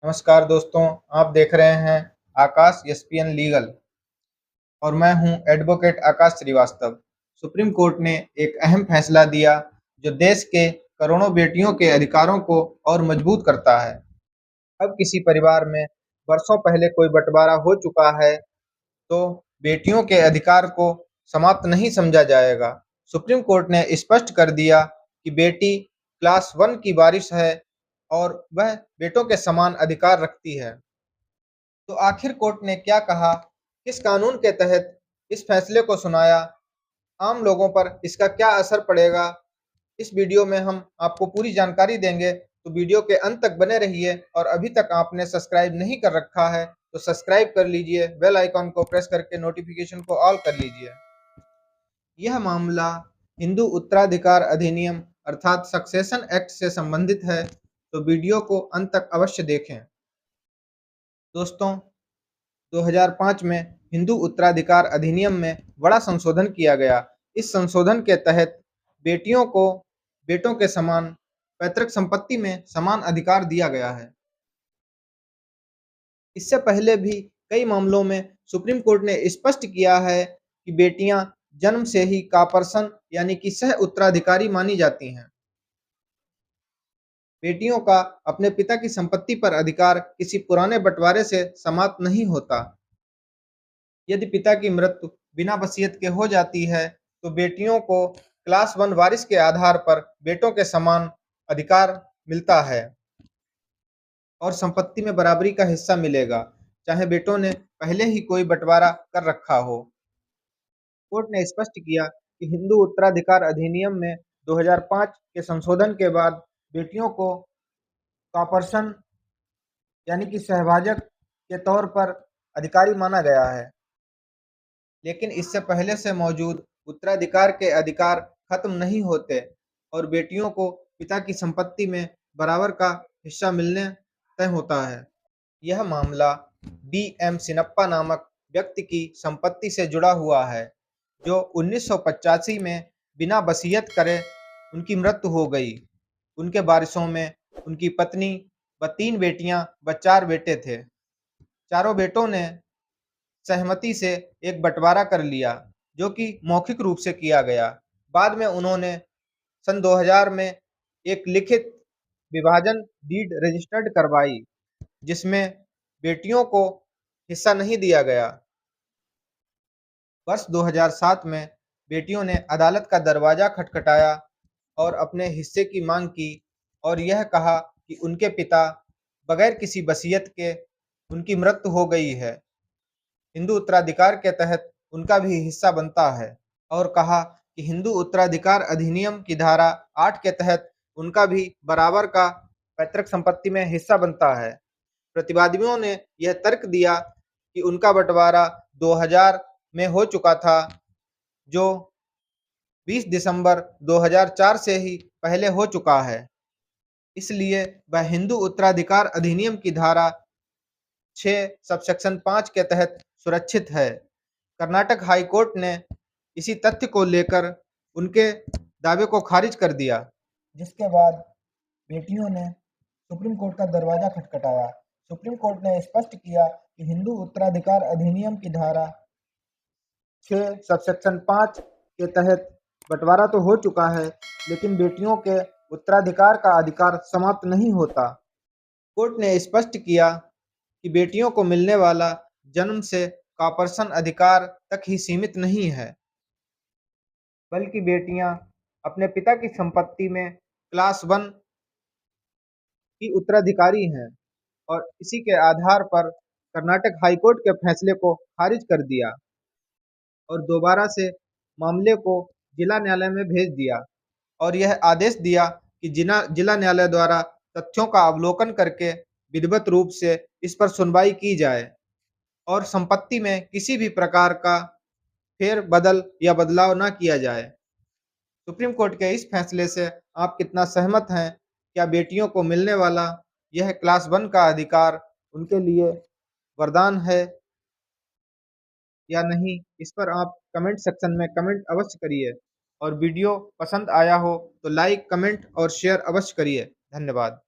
नमस्कार दोस्तों, आप देख रहे हैं आकाश एसपीएन लीगल और मैं हूं एडवोकेट आकाश श्रीवास्तव। सुप्रीम कोर्ट ने एक अहम फैसला दिया जो देश के करोड़ों बेटियों के अधिकारों को और मजबूत करता है। अब किसी परिवार में वर्षों पहले कोई बंटवारा हो चुका है तो बेटियों के अधिकार को समाप्त नहीं समझा जाएगा। सुप्रीम कोर्ट ने स्पष्ट कर दिया कि बेटी क्लास वन की वारिस है और वह बेटों के समान अधिकार रखती है। तो आखिर कोर्ट ने क्या कहा, किस कानून के तहत इस फैसले को सुनाया, आम लोगों पर इसका क्या असर पड़ेगा, इस वीडियो में हम आपको पूरी जानकारी देंगे। तो वीडियो के अंत तक बने रहिए और अभी तक आपने सब्सक्राइब नहीं कर रखा है तो सब्सक्राइब कर लीजिए, बेल आइकॉन को प्रेस करके नोटिफिकेशन को ऑल कर लीजिए। यह मामला हिंदू उत्तराधिकार अधिनियम अर्थात सक्सेशन एक्ट से संबंधित है, तो वीडियो को अंत तक अवश्य देखें। दोस्तों, 2005 में हिंदू उत्तराधिकार अधिनियम में बड़ा संशोधन किया गया। इस संशोधन के तहत बेटियों को बेटों के समान पैतृक संपत्ति में समान अधिकार दिया गया है। इससे पहले भी कई मामलों में सुप्रीम कोर्ट ने स्पष्ट किया है कि बेटियां जन्म से ही कापर्सन यानी कि सह उत्तराधिकारी मानी जाती हैं। बेटियों का अपने पिता की संपत्ति पर अधिकार किसी पुराने बंटवारे से समाप्त नहीं होता। यदि पिता की मृत्यु बिना वसीयत के हो जाती है तो बेटियों को क्लास वन वारिस के आधार पर बेटों के समान अधिकार मिलता है और संपत्ति में बराबरी का हिस्सा मिलेगा, चाहे बेटों ने पहले ही कोई बंटवारा कर रखा हो। कोर्ट ने स्पष्ट किया कि हिंदू उत्तराधिकार अधिनियम में 2005 के संशोधन के बाद बेटियों को कॉर्पोरेशन यानी कि सहभाजक के तौर पर अधिकारी माना गया है, लेकिन इससे पहले से मौजूद उत्तराधिकार के अधिकार खत्म नहीं होते और बेटियों को पिता की संपत्ति में बराबर का हिस्सा मिलने तय होता है। यह मामला बी एम सिनप्पा नामक व्यक्ति की संपत्ति से जुड़ा हुआ है, जो 1985 में बिना वसीयत करे उनकी मृत्यु हो गई। उनके वारिसों में उनकी पत्नी व 3 बेटियां व 4 बेटे थे। चारों बेटों ने सहमति से एक बंटवारा कर लिया, जो कि मौखिक रूप से किया गया। बाद में उन्होंने सन 2000 में एक लिखित विभाजन डीड रजिस्टर्ड करवाई, जिसमें बेटियों को हिस्सा नहीं दिया गया। वर्ष 2007 में बेटियों ने अदालत का दरवाजा खटखटाया और अपने हिस्से की मांग की और यह कहा कि उनके पिता बगैर किसी वसीयत के उनकी मृत्यु हो गई है, हिंदू उत्तराधिकार के तहत उनका भी हिस्सा बनता है, और कहा कि हिंदू उत्तराधिकार अधिनियम की धारा 8 के तहत उनका भी बराबर का पैतृक संपत्ति में हिस्सा बनता है। प्रतिवादियों ने यह तर्क दिया कि उनका बंटवारा 2000 में हो चुका था, जो 20 दिसंबर 2004 से ही पहले हो चुका है, इसलिए वह हिंदू उत्तराधिकार अधिनियम की धारा 6 सबसेक्शन 5 के तहत सुरक्षित है। कर्नाटक हाई कोर्ट ने इसी तथ्य को लेकर उनके दावे को खारिज कर दिया, जिसके बाद बेटियों ने सुप्रीम कोर्ट का दरवाजा खटखटाया। सुप्रीम कोर्ट ने स्पष्ट किया कि हिंदू उत्तराधिकार अधिनियम की धारा 6 सबसेक्शन 5 के तहत बंटवारा तो हो चुका है, लेकिन बेटियों के उत्तराधिकार का अधिकार समाप्त नहीं होता। कोर्ट ने स्पष्ट किया कि बेटियों को मिलने वाला जन्म से कॉर्पोरेशन अधिकार तक ही सीमित नहीं है, बल्कि बेटियां अपने पिता की संपत्ति में क्लास वन की उत्तराधिकारी हैं और इसी के आधार पर कर्नाटक हाई कोर्ट के फैसले को खारिज कर दिया और दोबारा से मामले को जिला न्यायालय में भेज दिया और यह आदेश दिया कि जिला न्यायालय द्वारा तथ्यों का अवलोकन करके विधिवत रूप से इस पर सुनवाई की जाए और संपत्ति में किसी भी प्रकार का फेर बदल या बदलाव न किया जाए। सुप्रीम कोर्ट के इस फैसले से आप कितना सहमत हैं? क्या बेटियों को मिलने वाला यह क्लास वन का अधिकार उनके लिए वरदान है या नहीं? इस पर आप कमेंट सेक्शन में कमेंट अवश्य करिए और वीडियो पसंद आया हो तो लाइक, कमेंट और शेयर अवश्य करिए। धन्यवाद।